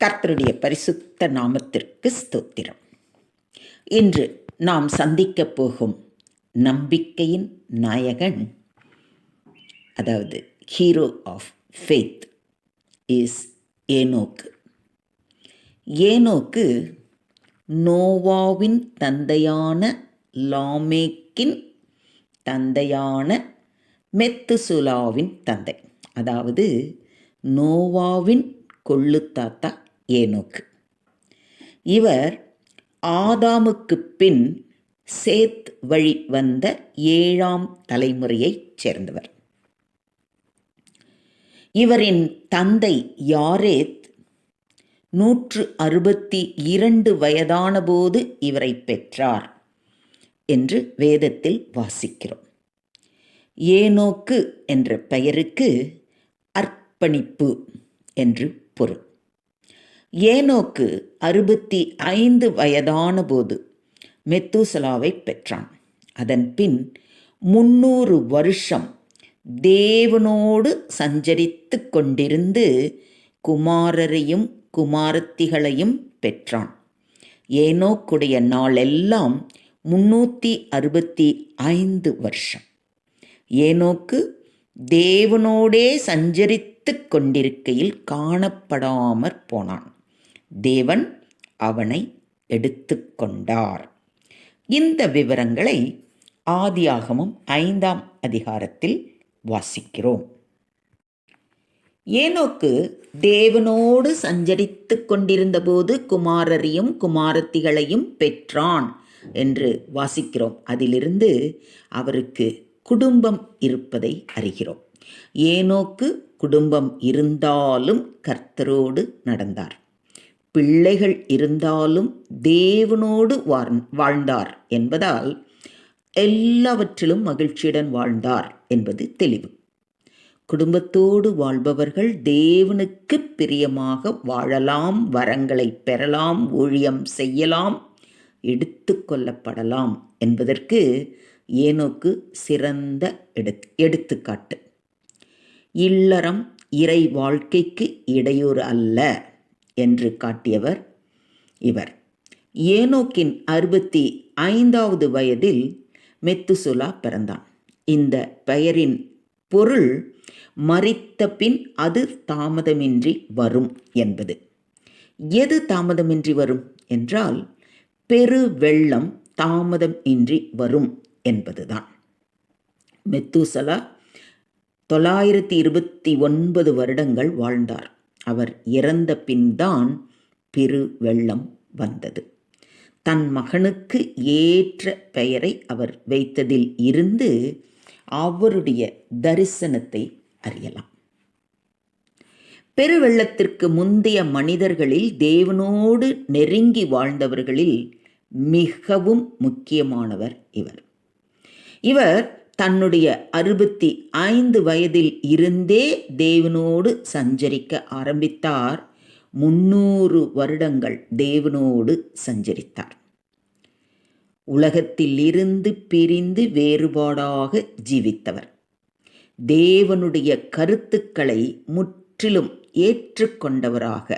கர்த்தருடைய பரிசுத்த நாமத்திற்கு ஸ்தோத்திரம். இன்று நாம் சந்திக்கப் போகும் நம்பிக்கையின் நாயகன், அதாவது ஹீரோ ஆஃப் ஃபெய்த் இஸ் ஏனோக்கு. ஏனோக்கு நோவாவின் தந்தையான லாமேக்கின் தந்தையான மெத்துசுலாவின் தந்தை, அதாவது நோவாவின் கொள்ளுத்தாத்தா ஏனோக்கு. இவர் ஆதாமுக்கு பின் சேத் வழி வந்த 7ஆம் தலைமுறையைச் சேர்ந்தவர். இவரின் தந்தை யாரேத் 162 வயதான போது இவரை பெற்றார் என்று வேதத்தில் வாசிக்கிறோம். ஏனோக்கு என்ற பெயருக்கு அர்ப்பணிப்பு என்று பொருள். ஏனோக்கு 65 வயதான போது மெத்துசலாவை பெற்றான். அதன் பின் 300 வருஷம் தேவனோடு சஞ்சரித்து கொண்டிருந்து குமாரரையும் குமாரத்திகளையும் பெற்றான். ஏனோக்குடைய நாளெல்லாம் 365 வருஷம். ஏனோக்கு தேவனோடே சஞ்சரித்து கொண்டிருக்கையில் காணப்படாமற் போனான். தேவன் அவனை எடுத்து கொண்டார். இந்த விவரங்களை ஆதியாகமம் 5ஆம் அதிகாரத்தில் வாசிக்கிறோம். ஏனோக்கு தேவனோடு சஞ்சரித்து கொண்டிருந்தபோது குமாரரையும் குமாரத்திகளையும் பெற்றான் என்று வாசிக்கிறோம். அதிலிருந்து அவருக்கு குடும்பம் இருப்பதை அறிகிறோம். ஏனோக்கு குடும்பம் இருந்தாலும் கர்த்தரோடு நடந்தார். பிள்ளைகள் இருந்தாலும் தேவனோடு வாழ்ந்தார் என்பதால் எல்லாவற்றிலும் மகிழ்ச்சியுடன் வாழ்ந்தார் என்பது தெளிவு. குடும்பத்தோடு வாழ்பவர்கள் தேவனுக்கு பிரியமாக வாழலாம், வரங்களை பெறலாம், ஊழியம் செய்யலாம், எடுத்து கொள்ளப்படலாம் என்பதற்கு ஏனோக்கு சிறந்த எடுத்துக்காட்டு. இல்லறம் இறை வாழ்க்கைக்கு இடையூறு அல்ல என்று காட்டியவர் இவர். ஏனோக்கின் 65வது வயதில் மெத்துசுலா பிறந்தான். இந்த பெயரின் பொருள் மரித்த பின் அது தாமதமின்றி வரும் என்பது. எது தாமதமின்றி வரும் என்றால் பெரு வெள்ளம் தாமதம் இன்றி வரும் என்பதுதான். மெத்துசலா 929 வருடங்கள் வாழ்ந்தார். அவர் இறந்த பின்தான் பெரு வெள்ளம் வந்தது. தன் மகனுக்கு ஏற்ற பெயரை அவர் வைத்ததில் இருந்து அவருடைய தரிசனத்தை அறியலாம். பெருவெள்ளத்திற்கு முந்தைய மனிதர்களில் தேவனோடு நெருங்கி வாழ்ந்தவர்களில் மிகவும் முக்கியமானவர் இவர். இவர் தன்னுடைய 65 வயதில் இருந்தே தேவனோடு சஞ்சரிக்க ஆரம்பித்தார். 300 வருடங்கள் தேவனோடு சஞ்சரித்தார். உலகத்தில் இருந்து பிரிந்து வேறுபாடாக ஜீவித்தவர். தேவனுடைய கருத்துக்களை முற்றிலும் ஏற்றுக்கொண்டவராக,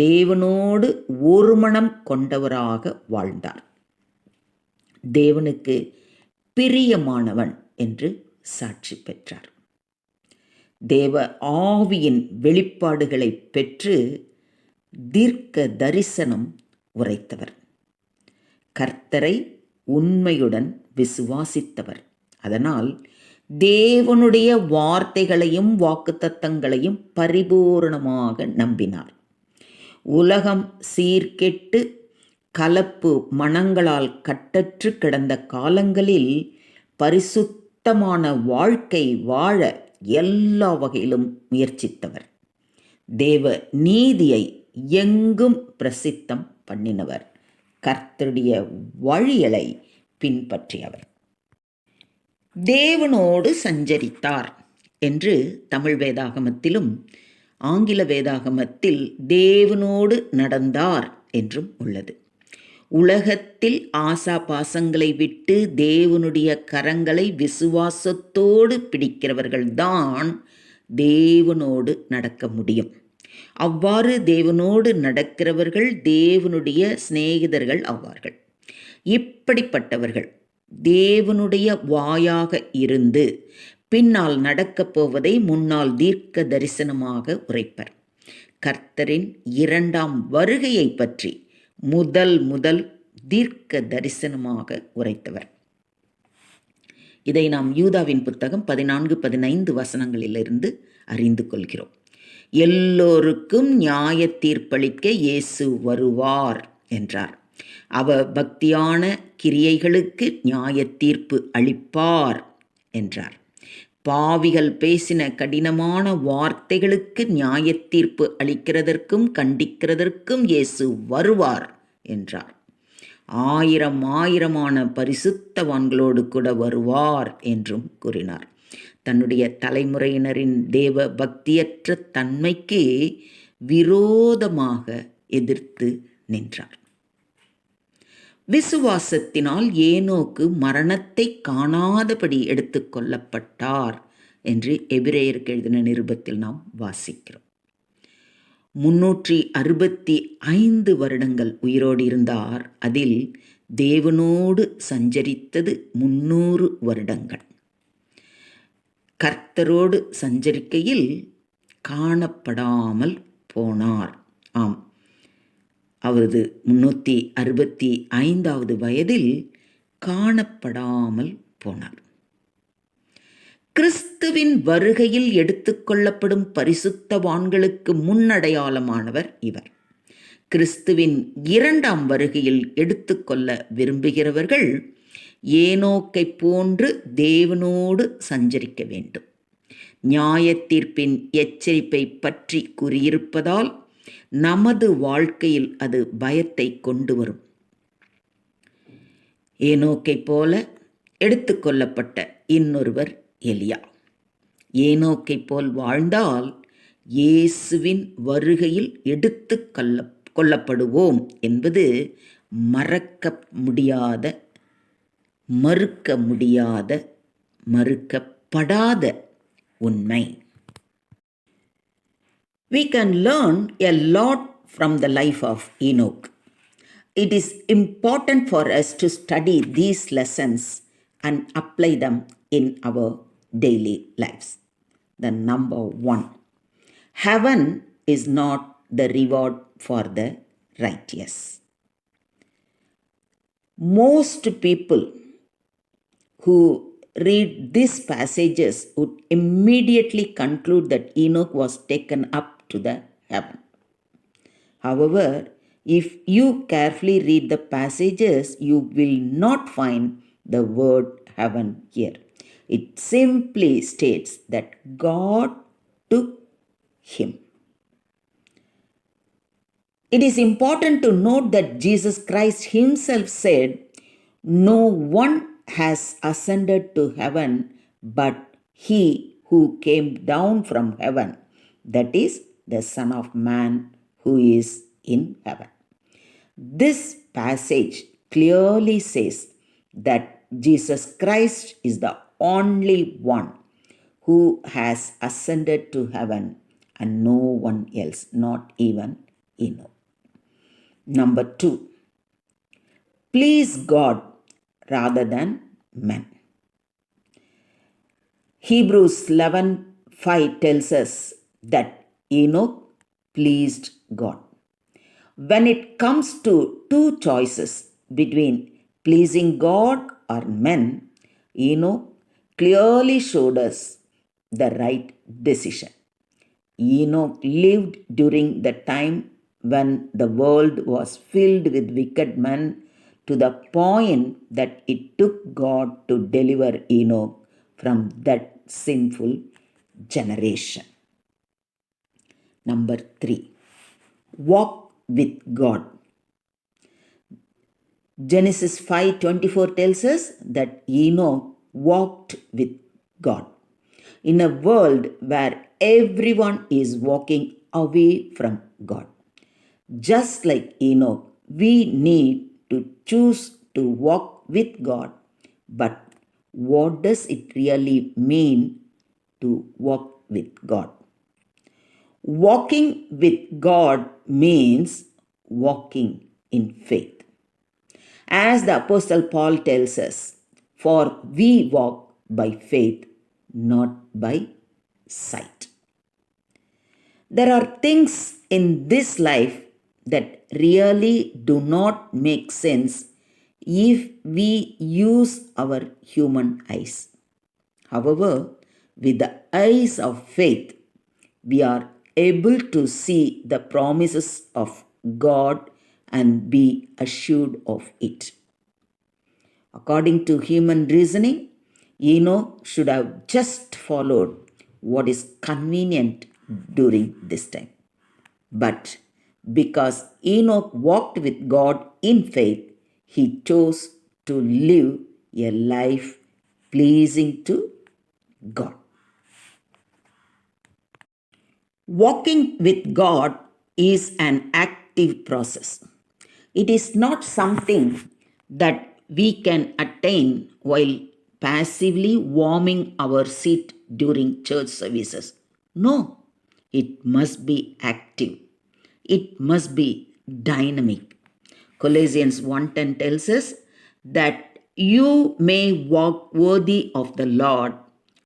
தேவனோடு ஒரு மனம் கொண்டவராக வாழ்ந்தார். தேவனுக்கு பிரியமானவன் என்று சாட்சி பெற்றார். தேவ ஆவியின் வெளிப்பாடுகளை பெற்று தீர்க்க தரிசனம் உரைத்தவர். கர்த்தரை உண்மையுடன் விசுவாசித்தவர். அதனால் தேவனுடைய வார்த்தைகளையும் வாக்குத்தத்தங்களையும் பரிபூரணமாக நம்பினார். உலகம் சீர்கெட்டு கலப்பு மனங்களால் கட்டற்று கிடந்த காலங்களில் பரிசுத்தமான வாழ்க்கை வாழ எல்லா வகையிலும் முயற்சித்தவர். தேவ நீதியை எங்கும் பிரசித்தம் பண்ணினவர். கர்த்தருடைய வழிகளை பின்பற்றியவர். தேவனோடு சஞ்சரித்தார் என்று தமிழ் வேதாகமத்திலும் ஆங்கில வேதாகமத்தில் தேவனோடு நடந்தார் என்றும் உள்ளது. உலகத்தில் ஆசாபாசங்களை விட்டு தேவனுடைய கரங்களை விசுவாசத்தோடு பிடிக்கிறவர்கள்தான் தேவனோடு நடக்க முடியும். அவ்வாறு தேவனோடு நடக்கிறவர்கள் தேவனுடைய சிநேகிதர்கள் ஆவார்கள். இப்படிப்பட்டவர்கள் தேவனுடைய வாயாக இருந்து பின்னால் நடக்கப் போவதை முன்னால் தீர்க்க தரிசனமாக உரைப்பர். கர்த்தரின் இரண்டாம் வருகையை பற்றி முதல் தீர்க்க தரிசனமாக உரைத்தவர். இதை நாம் யூதாவின் புத்தகம் 14-15 வசனங்களிலிருந்து அறிந்து கொள்கிறோம். எல்லோருக்கும் நியாய தீர்ப்பளிக்க இயேசு வருவார் என்றார். அவர் பக்தியான கிரியைகளுக்கு நியாய தீர்ப்பு அளிப்பார் என்றார். பாவிகள் பேசின கடினமான வார்த்தைகளுக்கு நியாய தீர்ப்பு அளிக்கிறதற்கும் கண்டிக்கிறதற்கும் இயேசு வருவார் என்றார். ஆயிரமான பரிசுத்தவான்களோடு கூட வருவார் என்றும் கூறினார். தன்னுடைய தலைமுறையினரின் தேவ பக்தியற்ற தன்மைக்கு விரோதமாக எதிர்த்து நின்றார். விசுவாசத்தினால் ஏனோக்கு மரணத்தை காணாதபடி எடுத்துக்கொள்ளப்பட்டார் என்று எபிரேயருக்கு எழுதின நிருபத்தில் நாம் வாசிக்கிறோம். 365 வருடங்கள் உயிரோடு இருந்தார். அதில் தேவனோடு சஞ்சரித்தது 300 வருடங்கள். கர்த்தரோடு சஞ்சரிக்கையில் காணப்படாமல் போனார். ஆம், அவரது 365வது வயதில் காணப்படாமல் போனார். கிறிஸ்துவின் வருகையில் எடுத்துக்கொள்ளப்படும் பரிசுத்தவான்களுக்கு முன்னடையாளமானவர் இவர். கிறிஸ்துவின் இரண்டாம் வருகையில் எடுத்துக்கொள்ள விரும்புகிறவர்கள் ஏனோக்கை போன்று தேவனோடு சஞ்சரிக்க வேண்டும். நியாய தீர்ப்பின் எச்சரிப்பை பற்றி கூறியிருப்பதால் நமது வாழ்க்கையில் அது பயத்தை கொண்டு வரும். ஏனோக்கை போல எடுத்துக்கொள்ளப்பட்ட இன்னொருவர் எலியா. ஏனோக்கை போல் வாழ்ந்தால் இயேசுவின் வருகையில் எடுத்து கொள்ளப்படுவோம் என்பது மறுக்கப்படாத உண்மை. We can learn a lot from the life of Enoch. It is important for us to study these lessons and apply them in our daily lives. The number 1, heaven is not the reward for the righteous. Most people who read these passages would immediately conclude that Enoch was taken up to the heaven. However, if you carefully read the passages, you will not find the word heaven here. It simply states that God took him. It is important to note that Jesus Christ himself said, "No one has ascended to heaven but he who came down from heaven, that is, the Son of Man who is in heaven." This passage clearly says that Jesus Christ is the only one who has ascended to heaven and no one else, not even Enoch. Number 2, please God rather than men. Hebrews 11:5 tells us that Enoch pleased God. When it comes to two choices between pleasing God or men, Enoch clearly showed us the right decision. Enoch lived during the time when the world was filled with wicked men, to the point that it took God to deliver Enoch from that sinful generation. Number 3, walk with God. Genesis 5:24 tells us that Enoch walked with God. In a world where everyone is walking away from God, just like Enoch, we need to choose to walk with God. But what does it really mean to walk with God? Walking with God means walking in faith. As the Apostle Paul tells us, for we walk by faith, not by sight. There are things in this life that really do not make sense if we use our human eyes. However, with the eyes of faith, we are able to see the promises of God and be assured of it. According to human reasoning, Enoch should have just followed what is convenient during this time. But because Enoch walked with God in faith, he chose to live a life pleasing to God. Walking with God is an active process. It is not something that we can attain while passively warming our seat during church services. No, it must be active. It must be dynamic. Colossians 1:10 tells us that you may walk worthy of the Lord,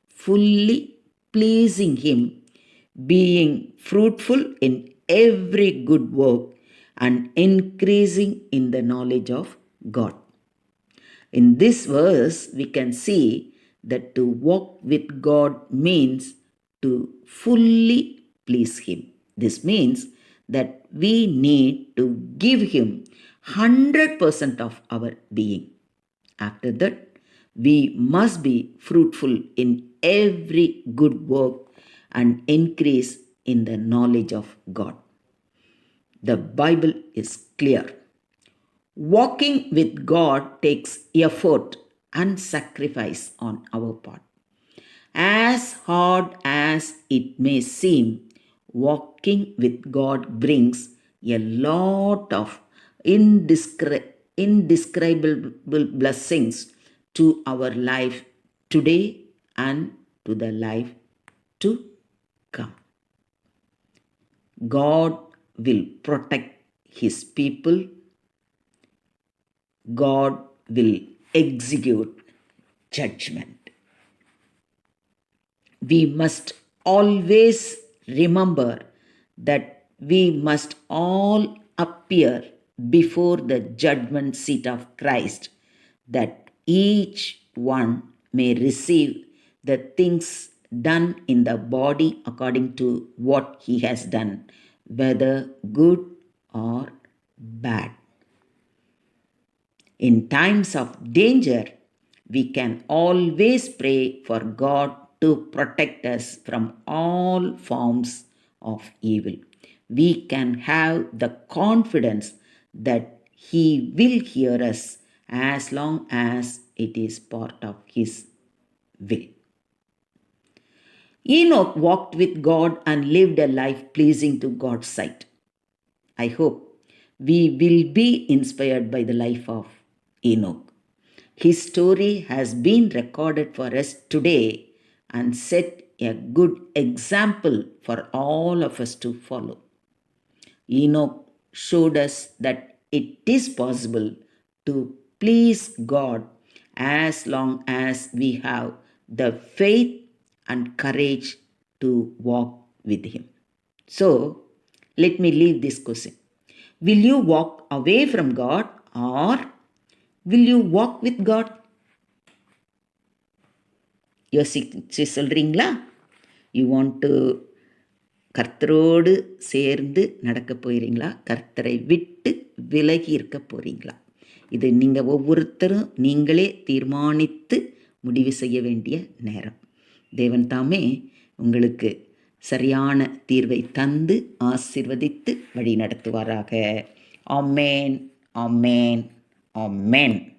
fully pleasing Him, being fruitful in every good work and increasing in the knowledge of God. In this verse, we can see that to walk with God means to fully please Him. This means that we need to give Him 100% of our being. After that, we must be fruitful in every good work and increase in the knowledge of God. The Bible is clear. Walking with God takes effort and sacrifice on our part. As hard as it may seem, walking with God brings a lot of indescribable blessings to our life today and to the life to come. God will protect His people. God will execute judgment. We must always remember that we must all appear before the judgment seat of Christ, that each one may receive the things done in the body according to what he has done, whether good or bad. In times of danger, we can always pray for God to protect us from all forms of evil. We can have the confidence that He will hear us as long as it is part of His will. Enoch walked with God and lived a life pleasing to God's sight. I hope we will be inspired by the life of Enoch. His story has been recorded for us today and set a good example for all of us to follow. Enoch showed us that it is possible to please God as long as we have the faith and courage to walk with Him. So, let me leave this question. Will you walk away from God or will you walk with God? யோசிச்சு சொல்கிறீங்களா? You want to கர்த்தரோடு சேர்ந்து நடக்க போகிறீங்களா? கர்த்தரை விட்டு விலகி இருக்க போகிறீங்களா? இது நீங்கள் ஒவ்வொருத்தரும் நீங்களே தீர்மானித்து முடிவு செய்ய வேண்டிய நேரம். தேவன் தாமே உங்களுக்கு சரியான தீர்வை தந்து ஆசீர்வதித்து வழி நடத்துவாராக. ஆமேன், ஆமேன், ஆமேன்.